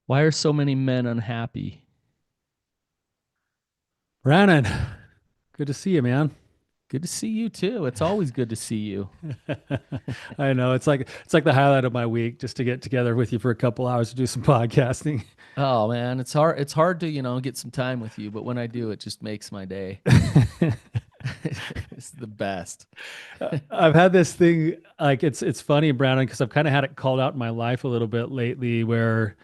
Why are so many men unhappy? Brannon, good to see you, man. Good to see you too. It's always good to see you. I know it's like the highlight of my week just to get together with you for a couple hours to do some podcasting. Oh man, it's hard. It's hard to, get some time with you, but when I do, it just makes my day. It's the best. I've had this thing like it's funny, Brandon, because I've kind of had it called out in my life a little bit lately where,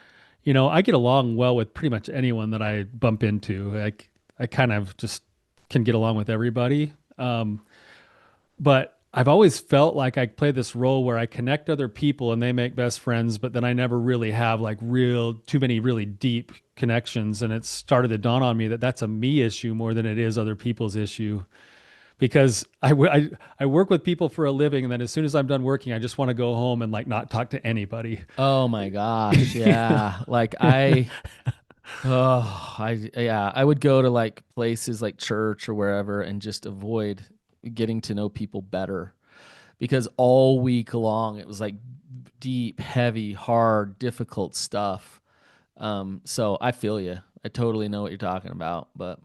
I get along well with pretty much anyone that I bump into. Like I kind of just can get along with everybody. But I've always felt like I play this role where I connect other people and they make best friends, but then I never really have like real too many really deep connections. And it started to dawn on me that that's a me issue more than it is other people's issue. Because I work with people for a living, and then as soon as I'm done working, I just want to go home and like not talk to anybody. Oh my gosh, yeah. I would go to like places like church or wherever and just avoid getting to know people better because all week long it was like deep, heavy, hard, difficult stuff. So I feel you. I totally know what you're talking about. But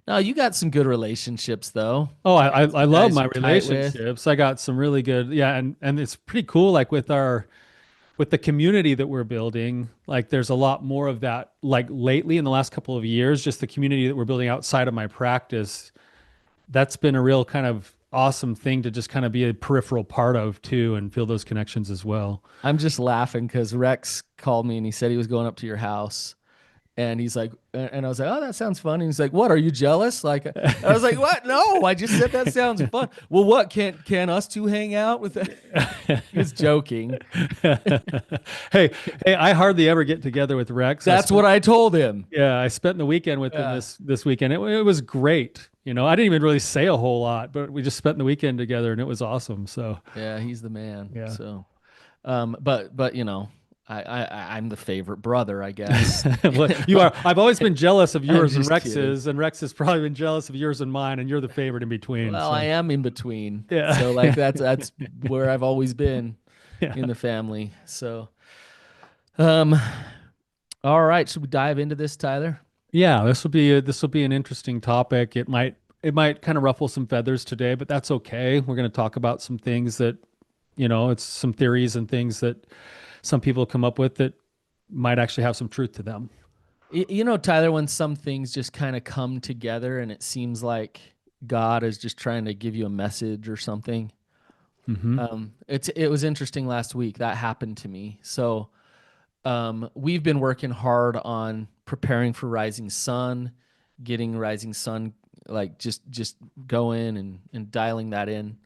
no, you got some good relationships though. Oh, You I got I some love guys my you're tight with. relationships. I got some really good, yeah, and it's pretty cool. Like with the community that we're building, like there's a lot more of that. Like lately, in the last couple of years, just the community that we're building outside of my practice, that's been a real kind of awesome thing to just kind of be a peripheral part of too, and feel those connections as well. I'm just laughing because Rex called me and he said he was going up to your house. And he's like, and I was like, oh, that sounds fun. And he's like, what? Are you jealous? Like, I was like, what? No, I just said that sounds fun. Well, what? Can us two hang out with that? He was joking. Hey, hey, I hardly ever get together with Rex. That's what I told him. I spent the weekend with him Yeah. this weekend. It was great. I didn't even really say a whole lot, but we just spent the weekend together and it was awesome. So, Yeah, he's the man. yeah. So, but I'm the favorite brother, I guess. Well, you are. I've always been jealous of I'm yours and just kidding. Rex's, and Rex has probably been jealous of yours and mine, and you're the favorite in between. Well, I So, am in between. yeah, So like yeah, that's where I've always been in yeah. the family. So, um, all right, should we dive into this, Tyler? Yeah, this will be an interesting topic. It might kind of ruffle some feathers today, but that's okay. We're going to talk about some things that, it's some theories and things that some people come up with that might actually have some truth to them. Tyler, when some things just kind of come together and it seems like God is just trying to give you a message or something. Hmm. It was interesting last week that happened to me. So, we've been working hard on preparing for Rising Sun, getting Rising Sun like just going and dialing that in.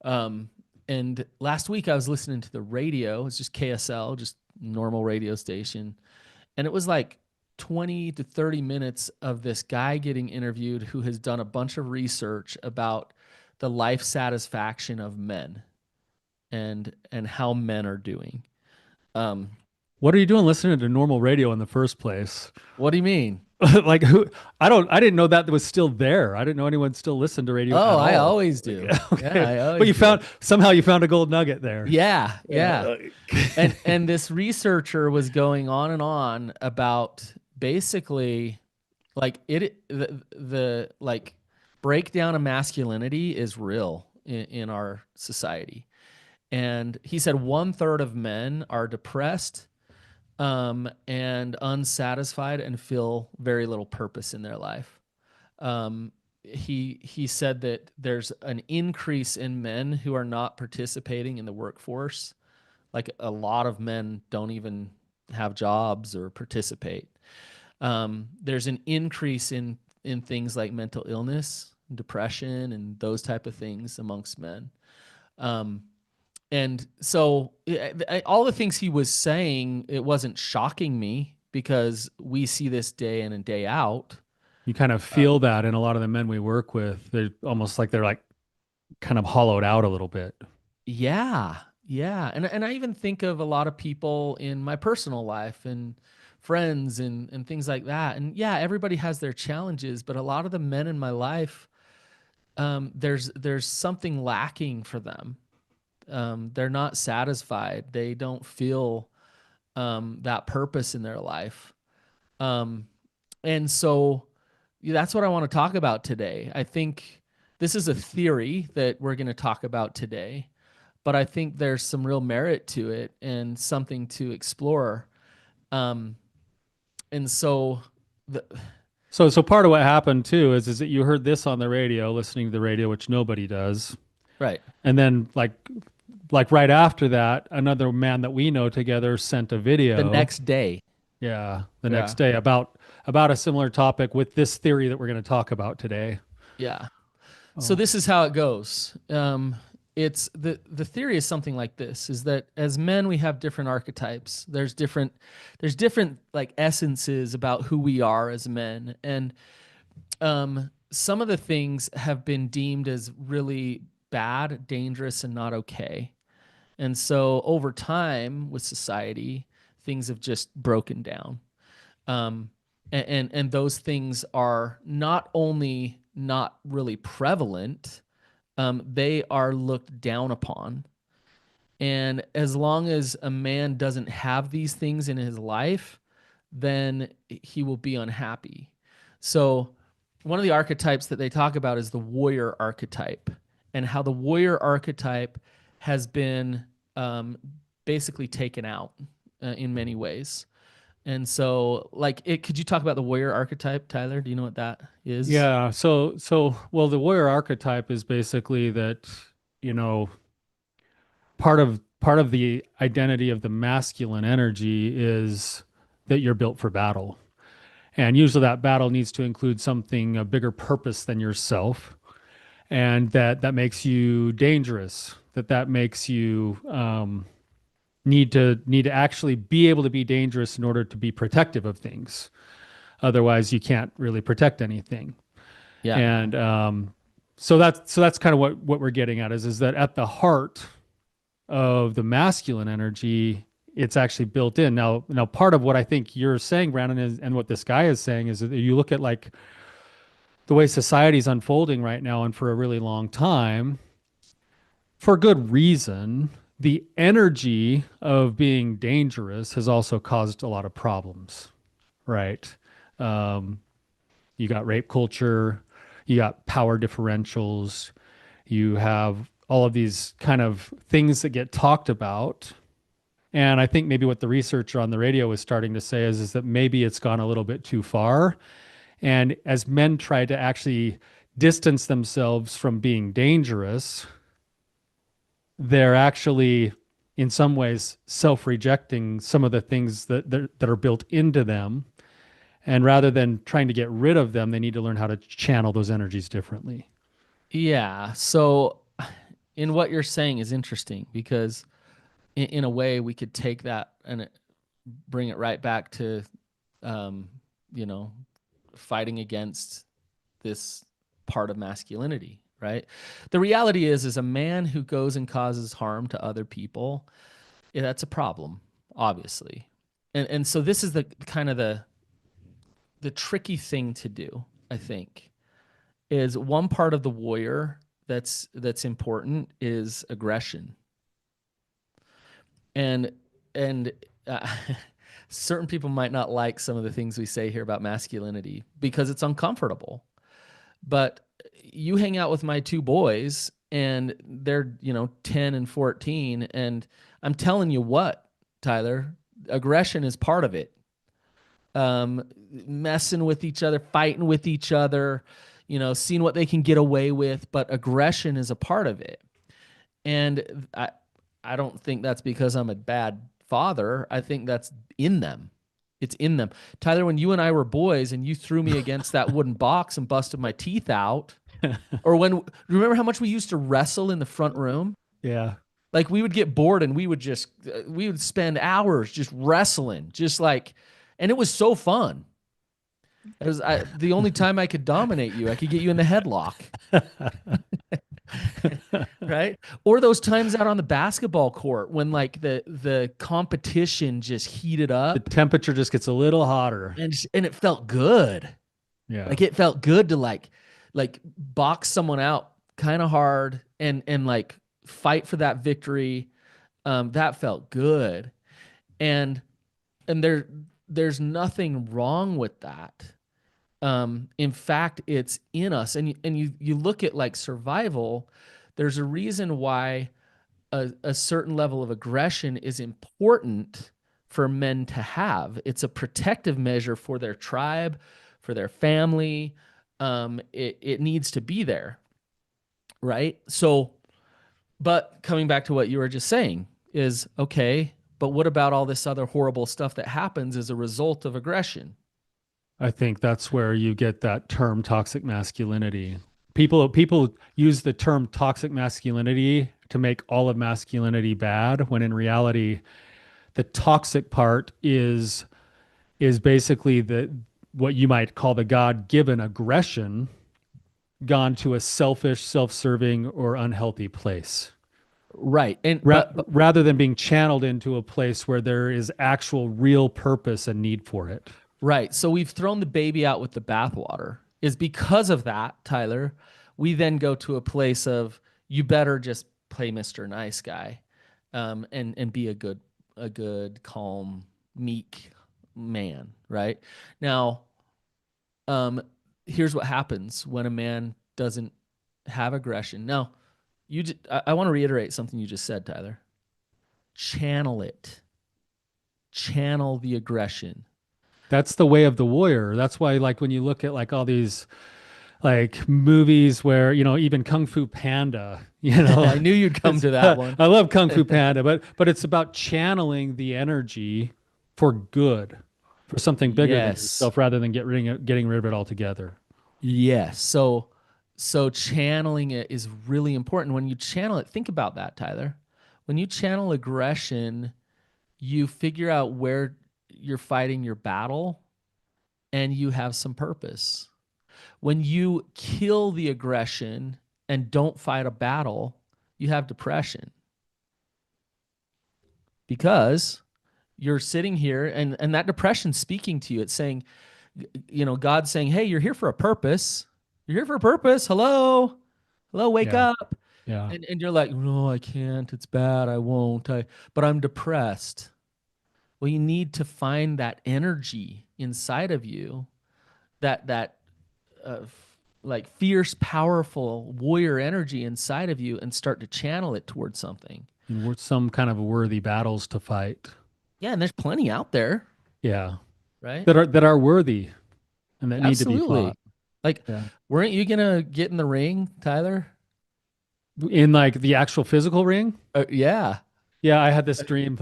Um, and last week I was listening to the radio. It's just KSL, just normal radio station, and it was like 20 to 30 minutes of this guy getting interviewed who has done a bunch of research about the life satisfaction of men and how men are doing. Um, What are you doing listening to normal radio in the first place? what do you mean? Like who? I didn't know that was still there. I didn't know anyone still listened to radio Oh, at I all. always Like, do. Yeah, okay, I but always you do. found somehow you found a gold nugget there. Yeah, yeah. Yeah. And this researcher was going on and on about basically like the like breakdown of masculinity is real in our society. And he said one third of men are depressed and unsatisfied and feel very little purpose in their life. He said that there's an increase in men who are not participating in the workforce. Like a lot of men don't even have jobs or participate. There's an increase in things like mental illness, depression, and those type of things amongst men. Um, and so all the things he was saying, it wasn't shocking me because we see this day in and day out. You kind of Uh, feel that in a lot of the men we work with. They're almost like they're like kind of hollowed out a little bit. yeah, yeah, and I even think of a lot of people in my personal life and friends and things like that. And yeah, everybody has their challenges, but a lot of the men in my life, there's something lacking for them. They're not satisfied. They don't feel that purpose in their life. Um, and so that's what I want to talk about today. I think this is a theory that we're going to talk about today, but I think there's some real merit to it and something to explore. Um, and so, the, So part of what happened too is that you heard this on the radio, listening to the radio, which nobody does. right, And then like right after that, another man that we know together sent a the video, next day, yeah, the yeah, next day about a similar topic with this theory that we're going to talk about today. yeah. So Oh. this is how it goes. It's the theory is something like this: is that as men we have different archetypes. There's different like essences about who we are as men, and some of the things have been deemed as really bad, dangerous, and not okay. And so over time with society, things have just broken down. Um, and those things are not only not really prevalent, they are looked down upon. And as long as a man doesn't have these things in his life, then he will be unhappy. So, one of the archetypes that they talk about is the warrior archetype, and how the warrior archetype has been basically taken out in many ways. And so, could you talk about the warrior archetype, Tyler? Do you know what that is? Yeah, well, the warrior archetype is basically that, you know, part of the identity of the masculine energy is that you're built for battle. And usually that battle needs to include something, a bigger purpose than yourself, and that makes you dangerous, that makes you need to actually be able to be dangerous in order to be protective of things. Otherwise, you can't really protect anything. Yeah. And so that's kind of what we're getting at is that at the heart of the masculine energy, it's actually built in. Now part of what I think you're saying, Brandon, is, and what this guy is saying, is that you look at like the way society's unfolding right now, and for a really long time, for good reason, the energy of being dangerous has also caused a lot of problems, right? Um, you got rape culture, you got power differentials, you have all of these kind of things that get talked about. And I think maybe what the researcher on the radio was starting to say is that maybe it's gone a little bit too far. And as men try to actually distance themselves from being dangerous, they're actually, in some ways, self-rejecting some of the things that are built into them. And rather than trying to get rid of them, they need to learn how to channel those energies differently. Yeah. So, in what you're saying is interesting because, in a way, we could take that and bring it right back to, um, you know, fighting against this part of masculinity, right? The reality is a man who goes and causes harm to other people, yeah, that's a problem, obviously. And so this is the kind of the tricky thing to do, I think, is one part of the warrior that's important is aggression. And and uh, certain people might not like some of the things we say here about masculinity because it's uncomfortable. But you hang out with my two boys and they're, 10 and 14, and I'm telling you what, Tyler, aggression is part of it. Messing with each other, fighting with each other, seeing what they can get away with, but aggression is a part of it. And I don't think that's because I'm a bad father. I think that's in them. It's in them. Tyler, when you and I were boys and you threw me against that wooden box and busted my teeth out, or remember how much we used to wrestle in the front room? Yeah. Like we would get bored and we would spend hours just wrestling, just like, and it was so fun. It was the only time I could dominate you. I could get you in the headlock. Right? Or those times out on the basketball court when like the competition just heated The up temperature just gets a little hotter. and it felt good. Yeah. Like it felt good to like box someone out kind of hard and like fight for that victory. That felt good. And and there's nothing wrong with that. In fact, it's in us. And you look at like survival, there's a reason why a certain level of aggression is important for men to have. It's a protective measure for their tribe, for their family. It needs to be there, right? So, but coming back to what you were just saying is okay, but what about all this other horrible stuff that happens as a result of aggression? I think that's where you get that term toxic masculinity. People use the term toxic masculinity to make all of masculinity bad, when in reality, the toxic part is basically the what you might call the God-given aggression gone to a selfish, self-serving, or unhealthy place. Right. And but Rather than being channeled into a place where there is actual real purpose and need for it. right. So we've thrown the baby out with the bathwater. Is because of that, Tyler, we then go to a place of you better just play Mr. Nice Guy, and be a good, calm, meek man. Right now, um, here's what happens when a man doesn't have aggression. Now, I want to reiterate something you just said, Tyler. Channel it. Channel the aggression. That's the way of the warrior. That's why, like, when you look at like all these like movies where, even Kung Fu Panda, I knew you'd come it's to that one. I love Kung Fu Panda, but it's about channeling the energy for good, for something bigger than Yes. yourself, rather than getting rid of it altogether. Yes. So channeling it is really important. When you channel it, think about that, Tyler. When you channel aggression, you figure out where you're fighting your battle and you have some purpose. When you kill the aggression and don't fight a battle, you have depression because you're sitting here and that depression's speaking to you. It's saying, God's saying, hey, you're here for a purpose. You're here for a purpose. Hello. Hello, wake Yeah. up. Yeah. And you're like, no, I can't. It's bad. I won't. But I'm depressed. Well, you need to find that energy inside of you, that uh, like fierce, powerful warrior energy inside of you, and start to channel it towards something. And some kind of worthy battles to fight. Yeah, and there's plenty out there, Yeah. right? That are worthy and that need to be Absolutely. fought. Like, Yeah. weren't you gonna get in the ring, Tyler? In like the actual physical ring. Yeah. Yeah, I had this dream.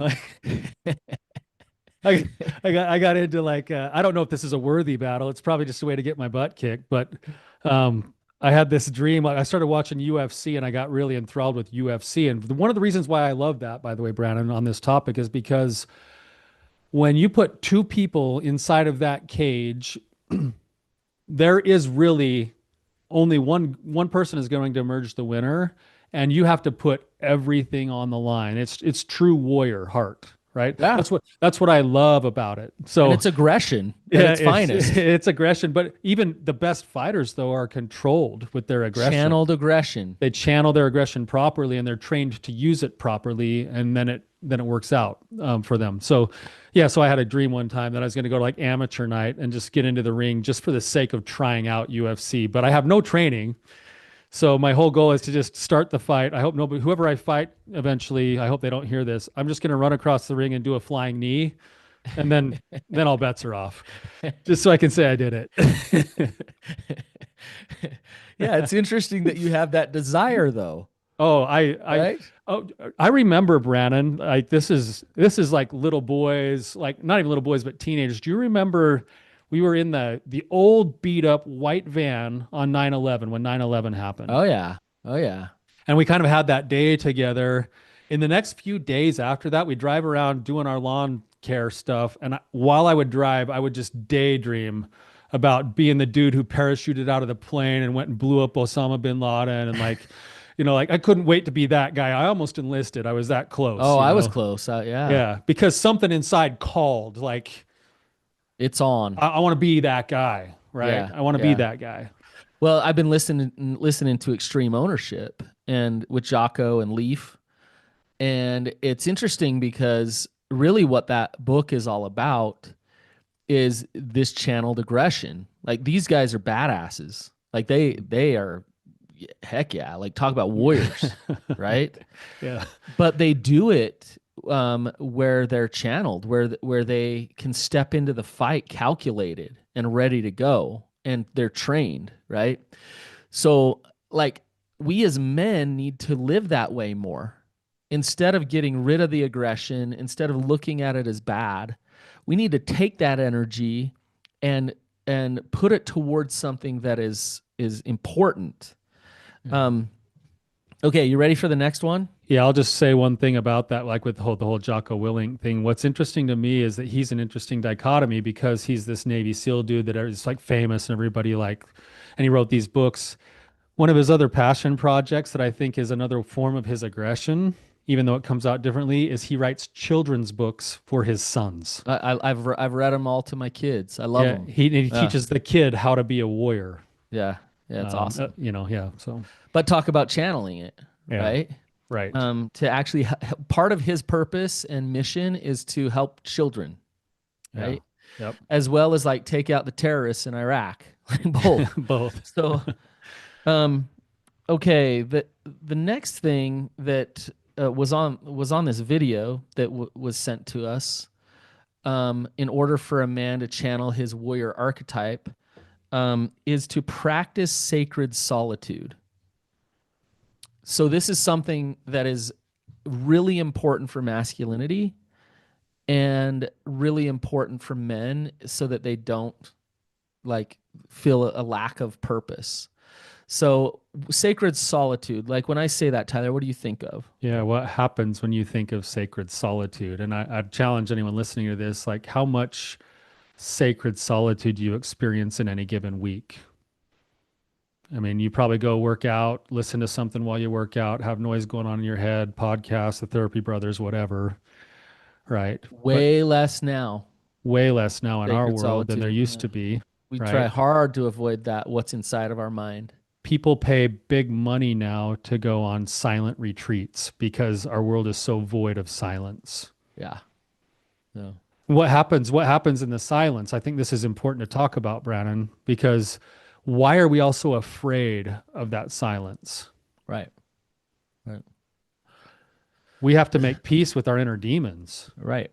I I got into like I don't know if this is a worthy battle. It's probably just a way to get my butt kicked. But I had this dream. I started watching UFC and I got really enthralled with UFC. And one of the reasons why I love that, by the way, Brannon, on this topic is because when you put two people inside of that cage, there is really only one person is going to emerge the winner, and you have to put everything on the line. It's true warrior heart, right? Yeah. That's what I love about it. And So it's aggression at yeah, its it's finest. it's aggression, but even the best fighters though are controlled with their aggression. Channeled aggression. They channel their aggression properly and they're trained to use it properly, and then it works out for them. So yeah, so I had a dream one time that I was going to go to like amateur night and just get into the ring just for the sake of trying out UFC, but I have no training. So my whole goal is to just start the fight. I hope nobody, whoever I fight eventually, I hope they don't hear this. I'm just going to run across the ring and do a flying knee, and then all bets are off, just so I can say I did it. Yeah, it's interesting that you have that desire though, Oh, I right? oh I remember, Brannon. Like this is like little boys, like not even little boys, but teenagers. Do you remember we were in the old beat up white van on 9/11 when 9/11 happened? Oh yeah. Oh yeah. And we kind of had that day together. In the next few days after that, we drive around doing our lawn care stuff. And while I would drive, I would just daydream about being the dude who parachuted out of the plane and went and blew up Osama bin Laden. And like, like I couldn't wait to be that guy. I almost enlisted. I was that close, Oh, I was close. Yeah. Yeah, because something inside called, like, It's on. I want to be that guy, right? Yeah. I want to be Yeah. that guy. Well, I've been listening to Extreme Ownership and with Jocko and Leaf, and it's interesting because really what that book is all about is this channeled aggression. Like these guys are badasses. Like they are, heck yeah. Like talk about warriors, right? Yeah. But they do it where they're channeled, where they can step into the fight calculated and ready to go, and they're trained, right? So like we as men need to live that way more. Instead of getting rid of the aggression, instead of looking at it as bad, we need to take that energy and put it towards something that is important. Yeah. Um, okay, you ready for the next one? Yeah, I'll just say one thing about that, like with the whole Jocko Willink thing. What's interesting to me is that he's an interesting dichotomy because he's this Navy SEAL dude that is like famous and everybody like, and he wrote these books. One of his other passion projects that I think is another form of his aggression, even though it comes out differently, is he writes children's books for his sons. I've read them all to my kids. I love Yeah, them. he Yeah, teaches the kid how to be a warrior. yeah, yeah. It's awesome. Yeah. So But talk about channeling it, yeah, right? right. To actually part of his purpose and mission is to help children, Yeah, right? yep. As well as like take out the terrorists in Iraq, like both. Both. So, um, okay, the next thing that was on this video that was sent to us, in order for a man to channel his warrior archetype, is to practice sacred solitude. So this is something that is really important for masculinity and really important for men so that they don't like feel a lack of purpose. So sacred solitude, like when I say that, Tyler, what do you think of? Yeah, what happens when you think of sacred solitude? And I'd challenge anyone listening to this, like how much sacred solitude do you experience in any given week? I mean, you probably go work out, listen to something while you work out, have noise going on in your head, podcasts, the Therapy Brothers, whatever, right? But Way less now. way less now in our Sacred world than there solitude. used Yeah. to be, We try right? hard to avoid that, what's inside of our mind. People pay big money now to go on silent retreats because our world is so void of silence. Yeah. Yeah. What happens in the silence? I think this is important to talk about, Brannon, because why are we all so afraid of that silence? Right. Right. We have to make peace with our inner demons. Right.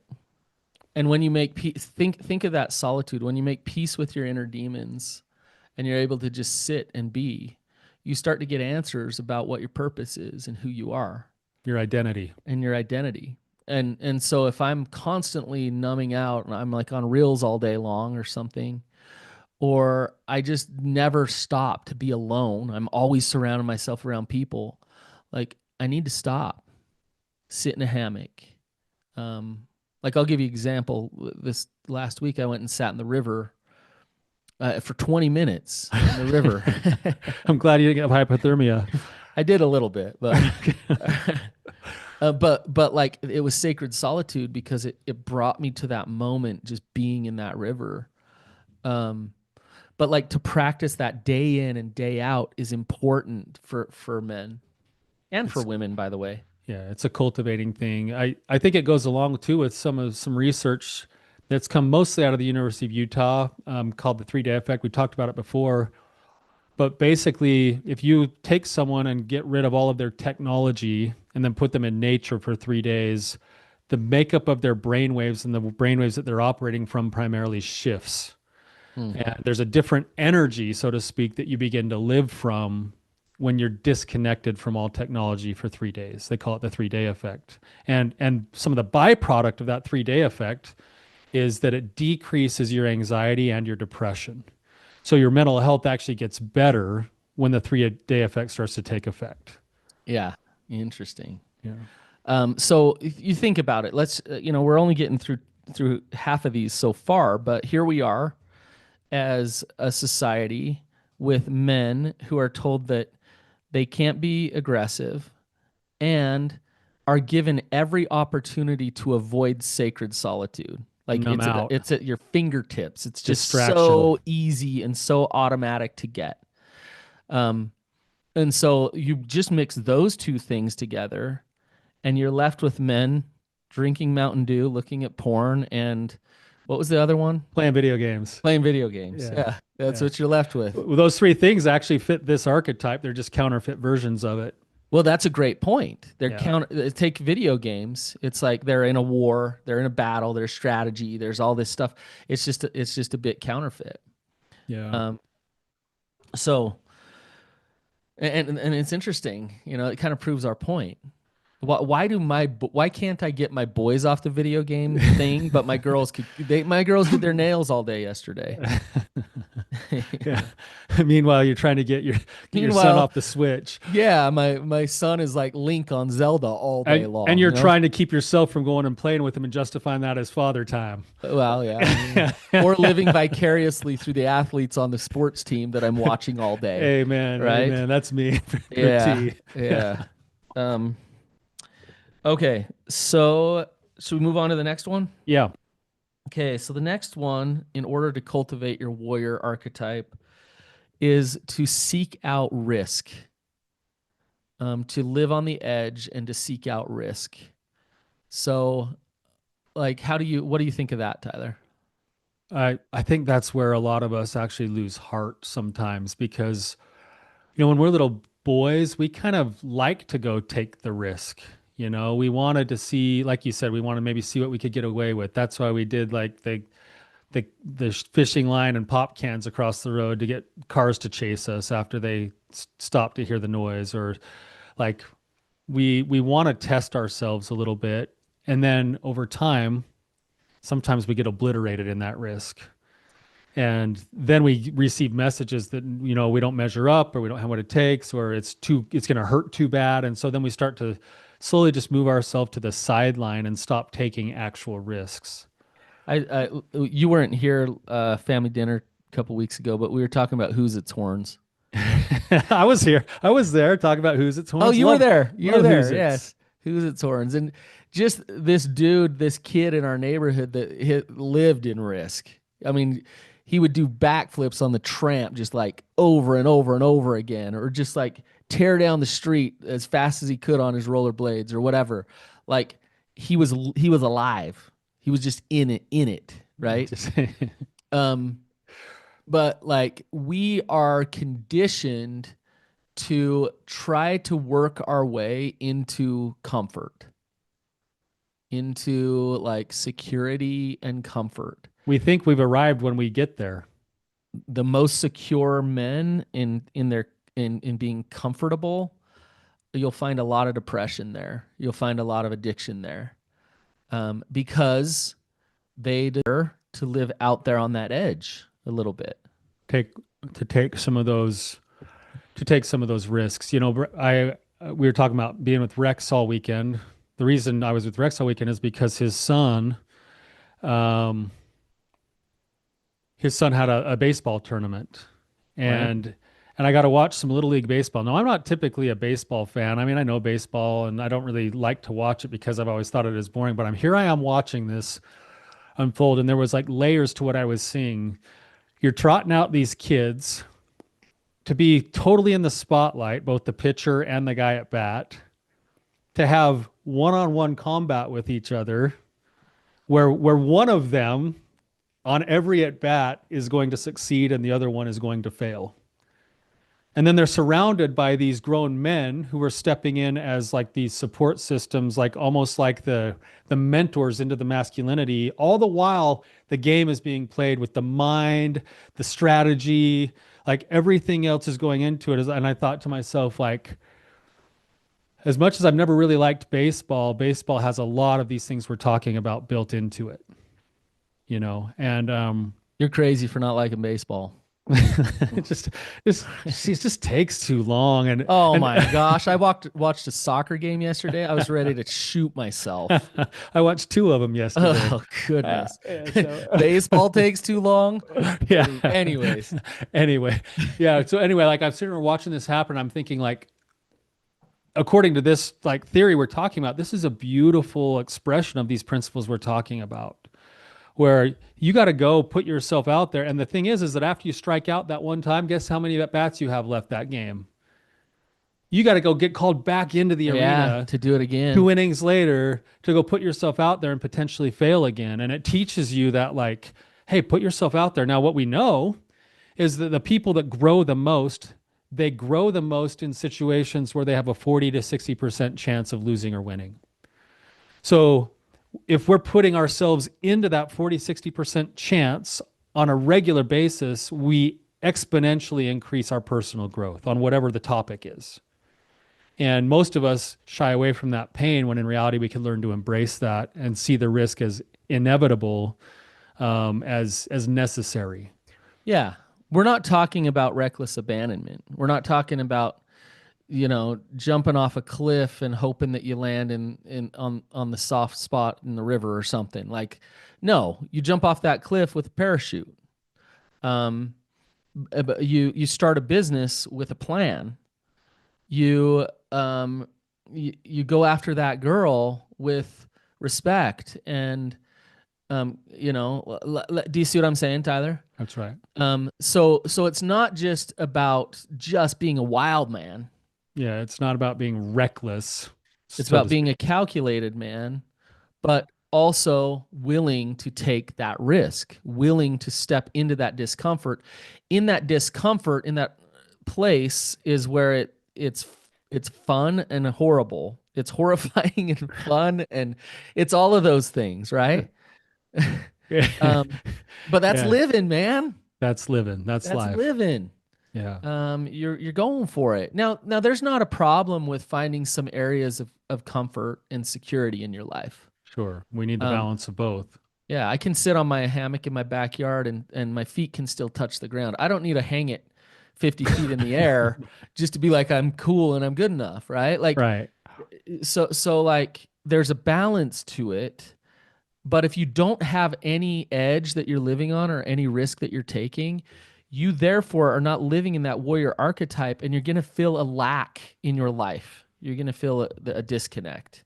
And when you make peace, think of that solitude. When you make peace with your inner demons and you're able to just sit and be, you start to get answers about what your purpose is and who you are Your identity. and your identity. And so if I'm constantly numbing out and I'm like on reels all day long or something, or I just never stop to be alone, I'm always surrounding myself around people, like I need to stop, sit in a hammock. Like I'll give you an example. This last week I went and sat in the river for 20 minutes in the river. I'm glad you didn't get hypothermia. I did a little bit, but but like it was sacred solitude because it brought me to that moment, just being in that river. Um, but like to practice that day in and day out is important for men and for It's women, by the way. Yeah, it's a cultivating thing. I think it goes along too with some research that's come mostly out of the University of Utah, called the 3 day effect. We talked about it before, but basically, if you take someone and get rid of all of their technology and then put them in nature for 3 days, the makeup of their brain waves and the brain waves that they're operating from primarily shifts. Hmm. And there's a different energy, so to speak, that you begin to live from when you're disconnected from all technology for 3 days. They call it the 3 day effect. And some of the byproduct of that 3 day effect is that it decreases your anxiety and your depression. So your mental health actually gets better when the 3 day effect starts to take effect. Yeah, interesting. Yeah. So if you think about it, let's we're only getting through half of these so far, but here we are as a society with men who are told that they can't be aggressive and are given every opportunity to avoid sacred solitude. Like Numb out, it's at your fingertips. It's just distraction. so easy and so automatic to get. Um, and so you just mix those two things together, and you're left with men. drinking Mountain Dew, looking at porn, and what was the other one? Playing video games. Playing video games. Yeah. Yeah, that's Yeah. what you're left with. Well, those three things actually fit this archetype. They're just counterfeit versions of it. Well, that's a great point. They're Yeah. counter. Take video games. It's like they're in a war, they're in a battle, there's strategy, there's all this stuff. It's just a bit counterfeit. Yeah. Um, so and it's interesting. It kind of proves our point. Why can't I get my boys off the video game thing, but my girls did their nails all day yesterday. Yeah. Meanwhile, you're trying to get your son Meanwhile, off the Switch. yeah, my son is like Link on Zelda all day And long, you're trying to keep yourself from going and playing with him and justifying that as father time. Well, yeah, I mean, or living vicariously through the athletes on the sports team that I'm watching all day, Amen. right? Amen. That's me. Yeah, T. yeah. Um, okay, so should we move on to the next one? Yeah. Okay, so the next one, in order to cultivate your warrior archetype, is to seek out risk, to live on the edge and to seek out risk. So, like, what do you think of that, Tyler? I think that's where a lot of us actually lose heart sometimes because, when we're little boys, we kind of like to go take the risk. We wanted to see, like you said, we want to maybe see what we could get away with. That's why we did like the fishing line and pop cans across the road to get cars to chase us after they stopped to hear the noise, or like we want to test ourselves a little bit, and then over time sometimes we get obliterated in that risk, and then we receive messages that we don't measure up, or we don't have what it takes, or it's going to hurt too bad, and so then we start to slowly just move ourselves to the sideline and stop taking actual risks. You weren't here, family dinner a couple weeks ago, but we were talking about who's its horns. I was here. I was there talking about who's its horns. Oh, you were there. You were there. Who's Yes. Who's its horns. And just this kid in our neighborhood that lived in risk. I mean, he would do backflips on the tramp just like over and over and over again, or just like tear down the street as fast as he could on his rollerblades or whatever. Like he was alive. He was just in it, right? Um, but like we are conditioned to try to work our way into comfort, into like security and comfort. We think we've arrived when we get there. The most secure men in being comfortable, you'll find a lot of depression there. You'll find a lot of addiction there, because they deserve to live out there on that edge a little bit. Take some of those risks. We were talking about being with Rex all weekend. The reason I was with Rex all weekend is because his son had a baseball tournament, and Right. and I got to watch some Little League baseball. Now, I'm not typically a baseball fan. I mean, I know baseball, and I don't really like to watch it because I've always thought it is boring. But I am watching this unfold, and there was like layers to what I was seeing. You're trotting out these kids to be totally in the spotlight, both the pitcher and the guy at bat, to have one-on-one combat with each other, where one of them on every at bat is going to succeed and the other one is going to fail. And then they're surrounded by these grown men who are stepping in as like these support systems, like almost like the mentors into the masculinity. All the while, the game is being played with the mind, the strategy, like everything else is going into it. And I thought to myself, like, as much as I've never really liked baseball, baseball has a lot of these things we're talking about built into it, and You're crazy for not liking baseball. it just takes too long. Oh And my gosh. I watched a soccer game yesterday. I was ready to shoot myself. I watched two of them yesterday. Oh goodness. So, Baseball takes too long. yeah. Anyways. Anyway, yeah. So anyway, like I'm sitting there watching this happen. I'm thinking like, according to this like theory we're talking about, this is a beautiful expression of these principles we're talking about, where you got to go put yourself out there. And the thing is that after you strike out that one time, guess how many at bats you have left that game? You got to go get called back into the Yeah, arena to do it two again. innings later to go put yourself out there and potentially fail again. And it teaches you that, like, hey, put yourself out there. Now, what we know is that the people that grow the most, they grow the most in situations where they have a 40 to 60% chance of losing or winning. So if we're putting ourselves into that 40, 60% chance on a regular basis, we exponentially increase our personal growth on whatever the topic is. And most of us shy away from that pain when in reality we can learn to embrace that and see the risk as inevitable, as necessary. Yeah. We're not talking about reckless abandonment. We're not talking about, jumping off a cliff and hoping that you land in on the soft spot in the river or something. Like, no, you jump off that cliff with a parachute. Um, but you start a business with a plan. You you go after that girl with respect and do you see what I'm saying, Tyler? That's right. So it's not just about just being a wild man. Yeah, it's not about being reckless, It's so about to being speak. a calculated man, but also willing to take that risk, willing to step into that discomfort. In that discomfort, in that place is where it's fun and horrible. It's horrifying and fun and it's all of those things, right? Um, but that's Yeah, living, man. that's living. That's That's life. living. Yeah, You're going for it. Now there's not a problem with finding some areas of comfort and security in your life. sure. We need the Um, balance of both. yeah, I can sit on my hammock in my backyard and my feet can still touch the ground. I don't need to hang it 50 feet in the air just to be like I'm cool and I'm good enough, right? Like Right. so like there's a balance to it. But if you don't have any edge that you're living on or any risk that you're taking, you therefore are not living in that warrior archetype and you're going to feel a lack in your life. You're going to feel a disconnect.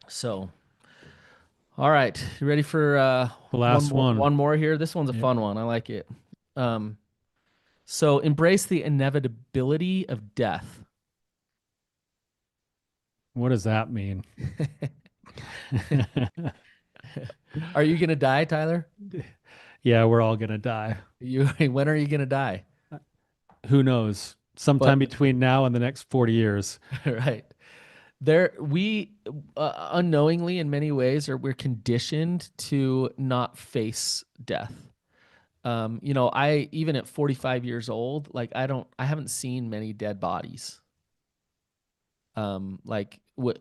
So, all right, you ready for The one last more one. one more here? This one's a Yeah. fun one. I like it. Um, so embrace the inevitability of death. What does that mean? Are you going to die, Tyler? Yeah, we're all gonna die. You when are you going to die? Who knows? Sometime But between now and the next 40 years. right. There we unknowingly in many ways are we're conditioned to not face death. I even at 45 years old, like I haven't seen many dead bodies. Like what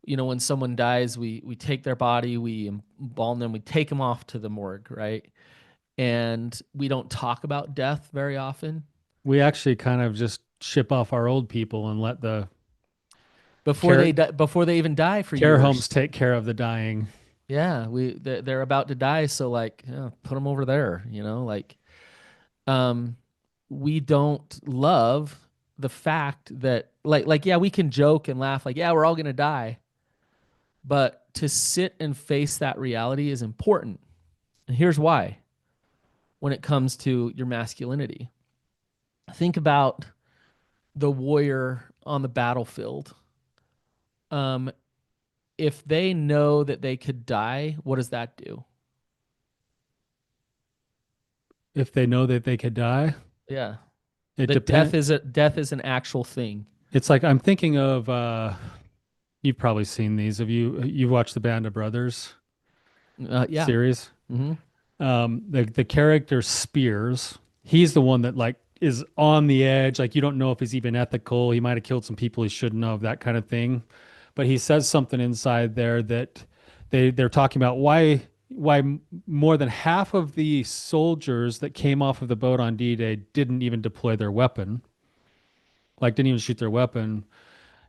when someone dies, we take their body, we embalm them, we take them off to the morgue, right? And we don't talk about death very often We actually kind of just ship off our old people and let the care before they even die for care homes years. take care of the dying. Yeah, they're about to die, so like, put them over there, like um we don't love the fact that yeah, we can joke and laugh like, yeah, we're all going to die, but to sit and face that reality is important. And here's why. When it comes to your masculinity, think about the warrior on the battlefield. Um if they know that they could die, what does that do? If they know that they could die, Yeah. it That death depends. is a death is an actual thing. It's like I'm thinking of you've probably seen these. Have you've watched the Band of Brothers Yeah. series? Hmm. The character Spears, he's the one that like is on the edge. Like you don't know if he's even ethical. He might have killed some people he shouldn't have, that kind of thing. But he says something inside there that they're talking about why more than half of the soldiers that came off of the boat on D-Day didn't even deploy their weapon, like didn't even shoot their weapon,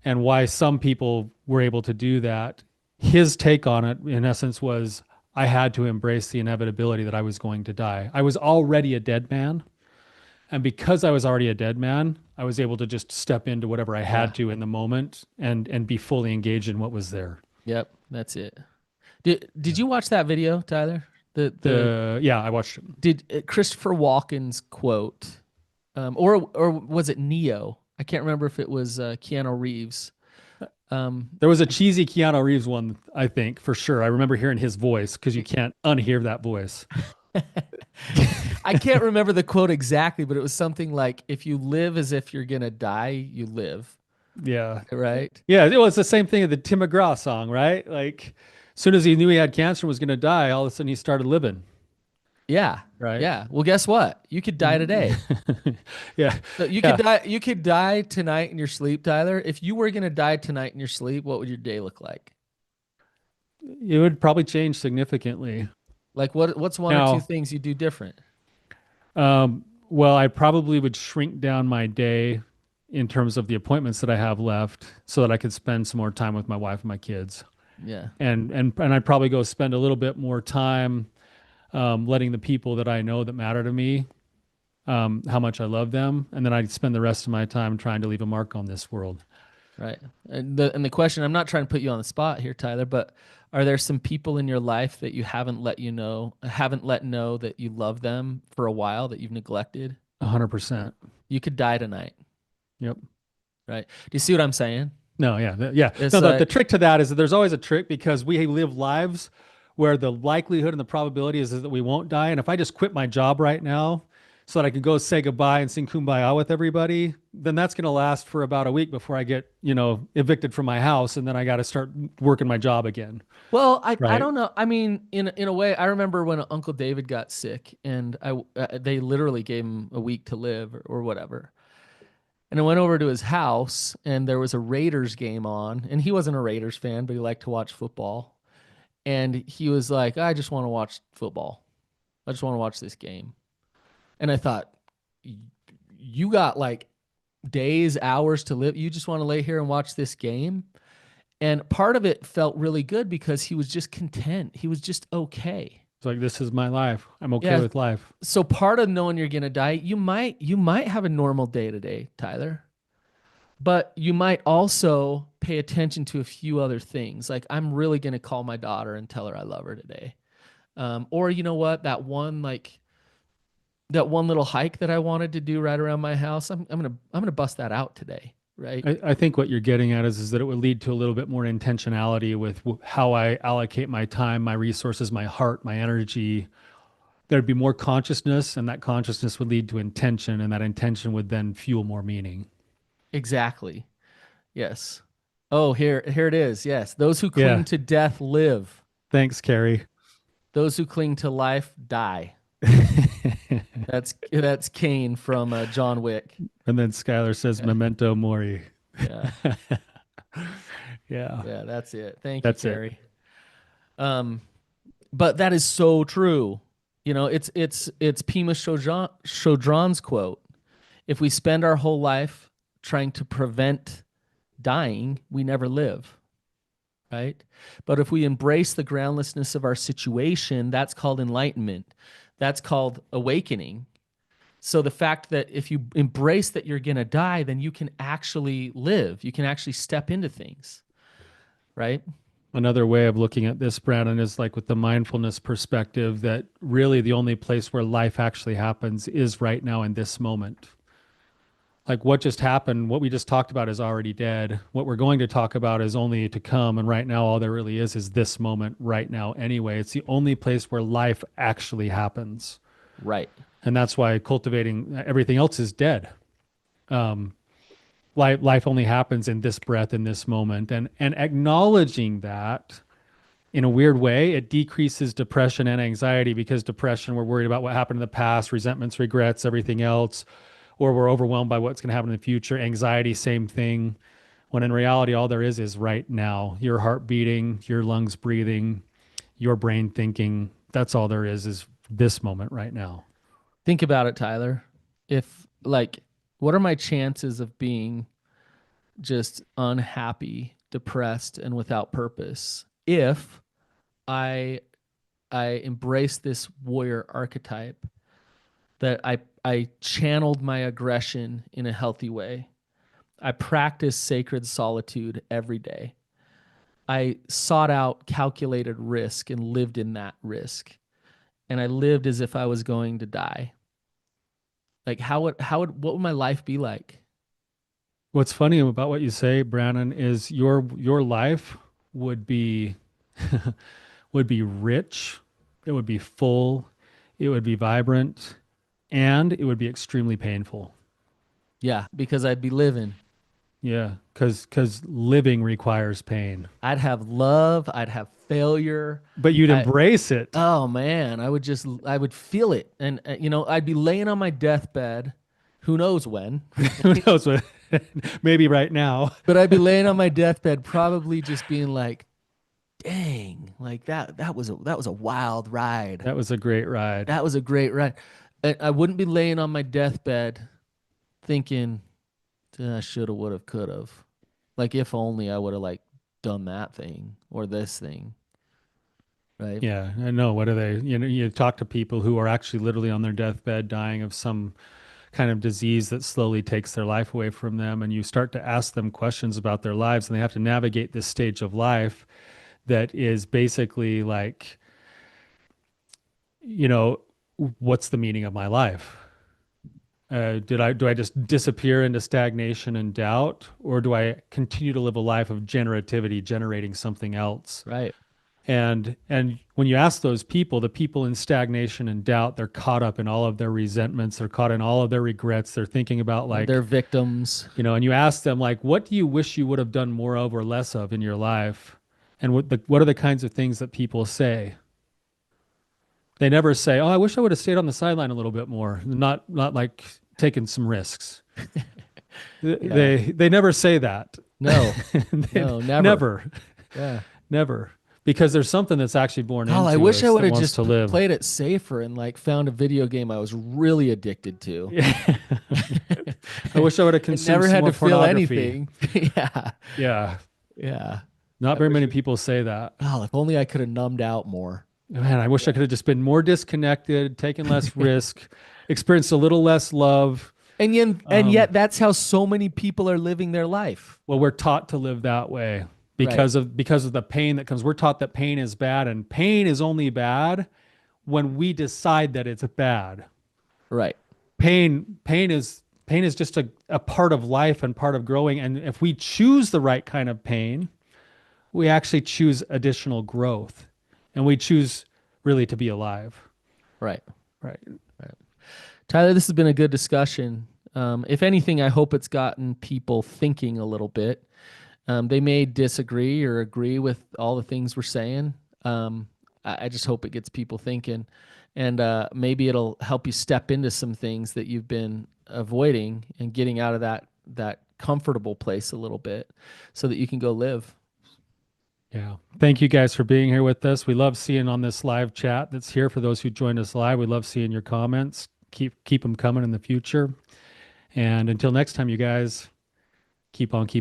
and why some people were able to do that. His take on it, in essence, was I had to embrace the inevitability that I was going to die. I was already a dead man. And because I was already a dead man, I was able to just step into whatever I Yeah. had to in the moment and be fully engaged in what was there. Yep. That's it. Did you watch that video, Tyler? The Yeah, I watched it. did Christopher Walken's quote, or was it Neo? I can't remember if it was Keanu Reeves. Um, There was a cheesy Keanu Reeves one, I think, for sure. I remember hearing his voice because you can't unhear that voice. I can't remember the quote exactly, but it was something like, "If you live as if you're gonna die, you live." Yeah. Right? Yeah, it was the same thing in the Tim McGraw song, right? Like, as soon as he knew he had cancer and was going to die, all of a sudden he started living, Yeah. right? Yeah. Well, guess what? You could die Mhm. today. Yeah, So you could yeah. die. You could die tonight in your sleep, Tyler. If you were gonna die tonight in your sleep, what would your day look like? It would probably change significantly. Like what's one or two Now, things you do different? well, I probably would shrink down my day in terms of the appointments that I have left so that I could spend some more time with my wife and my kids. Yeah. And I'd probably go spend a little bit more time letting the people that I know that matter to me how much I love them, and then I'd spend the rest of my time trying to leave a mark on this world. Right. And the question, I'm not trying to put you on the spot here, Tyler, but are there some people in your life that you haven't let know that you love them for a while that you've neglected? 100%. You could die tonight, Yep. right? Do you see what I'm saying? No, yeah, yeah. No, It's the like, trick to that is that there's always a trick because we live lives where the likelihood and the probability is that we won't die. And if I just quit my job right now so that I can go say goodbye and sing kumbaya with everybody, then that's going to last for about a week before I get, evicted from my house. And then I got to start working my job again. well, I Right. don't know. I mean, in a way, I remember when Uncle David got sick, and they literally gave him a week to live or whatever. And I went over to his house, and there was a Raiders game on, and he wasn't a Raiders fan, but he liked to watch football. And he was like, "I just want to watch football. I just want to watch this game." And I thought, you got like days, hours to live. You just want to lay here and watch this game. And part of it felt really good because he was just content. He was just okay. It's like, this is my life. I'm okay Yeah. with life. So part of knowing you're gonna die, you might have a normal day today, Tyler, but you might also pay attention to a few other things. Like, I'm really gonna call my daughter and tell her I love her today. Or you know what, that one little hike that I wanted to do right around my house, I'm gonna bust that out today, right? I think what you're getting at is that it would lead to a little bit more intentionality with how I allocate my time, my resources, my heart, my energy. There'd be more consciousness, and that consciousness would lead to intention, and that intention would then fuel more meaning. Exactly. Yes. Oh, here it is. Yes. Those who cling Yeah. to death live. Thanks, Carrie. Those who cling to life die. That's Kane from John Wick. And then Skylar says, Yeah. Memento Mori. Yeah. Yeah, Yeah, that's it. Thank you, that's it. Carrie. Um, but that is so true. It's Pima Chodron's quote. If we spend our whole life trying to prevent dying, we never live, right? But if we embrace the groundlessness of our situation, that's called enlightenment. That's called awakening. So the fact that if you embrace that you're going to die, then you can actually live. You can actually step into things, right? Another way of looking at this, Brannon, is like with the mindfulness perspective that really the only place where life actually happens is right now in this moment. Like what just happened, what we just talked about is already dead. What we're going to talk about is only to come. And right now, all there really is this moment right now anyway. It's the only place where life actually happens. Right. And that's why cultivating everything else is dead. Life only happens in this breath, in this moment. And acknowledging that in a weird way, it decreases depression and anxiety because depression, we're worried about what happened in the past, resentments, regrets, everything else, or we're overwhelmed by what's going to happen in the future. Anxiety, same thing. When in reality, all there is right now. Your heart beating, your lungs breathing, your brain thinking. That's all there is this moment right now. Think about it, Tyler. If, like, what are my chances of being just unhappy, depressed, and without purpose if I I embrace this warrior archetype, that I channeled my aggression in a healthy way. I practiced sacred solitude every day. I sought out calculated risk and lived in that risk. And I lived as if I was going to die. Like, what would my life be like? What's funny about what you say, Brannon, is your life would be would be rich, it would be full, it would be vibrant, and it would be extremely painful. Yeah, because I'd be living. Yeah, because living requires pain. I'd have love, I'd have failure. But you'd I embrace it. Oh man, I would feel it. And I'd be laying on my deathbed, who knows when, Who right? knows what? Maybe right now. But I'd be laying on my deathbed probably just being like, "Dang, like that was a wild ride. That was a great ride. That was a great ride." And I wouldn't be laying on my deathbed thinking, shoulda, woulda, coulda. Like if only I would have like done that thing or this thing, right? Yeah, I know. What are they? You know, you talk to people who are actually literally on their deathbed dying of some kind of disease that slowly takes their life away from them, and you start to ask them questions about their lives, and they have to navigate this stage of life that is basically like, you know, what's the meaning of my life? Do I just disappear into stagnation and doubt, or do I continue to live a life of generativity, generating something else? Right. And when you ask those people, the people in stagnation and doubt, they're caught up in all of their resentments, they're caught in all of their regrets. They're thinking about They're like, victims. and you ask them like, what do you wish you would have done more of or less of in your life? And what are the kinds of things that people say? They never say, "Oh, I wish I would have stayed on the sideline a little bit more," not like taking some risks. Yeah. They never say that. No. They No, never. never, Yeah. never, because there's something that's actually born God, I into wish I us would that have wants just to live. played it safer and like found a video game I was really addicted to. Yeah. I wish I would have And consumed never some had more to feel pornography. anything. Yeah. Yeah. Yeah. Not I very wish many it, people say that. oh, if only I could have numbed out more. Man, I wish I Yeah. could have just been more disconnected, taken less risk, experienced a little less love. And yet Um, that's how so many people are living their life. well, we're taught to live that way Right. because of the pain that comes. We're taught that pain is bad, and pain is only bad when we decide that it's bad. Right. Pain is just a part of life and part of growing. And if we choose the right kind of pain, we actually choose additional growth, and we choose really to be alive. Right. Right. Right. Tyler, this has been a good discussion. If anything, I hope it's gotten people thinking a little bit. They may disagree or agree with all the things we're saying. I just hope it gets people thinking, and maybe it'll help you step into some things that you've been avoiding and getting out of that comfortable place a little bit, so that you can go live. Yeah. Thank you guys for being here with us. We love seeing on this live chat that's here for those who joined us live. We love seeing your comments. Keep them coming in the future. And until next time, you guys keep on keeping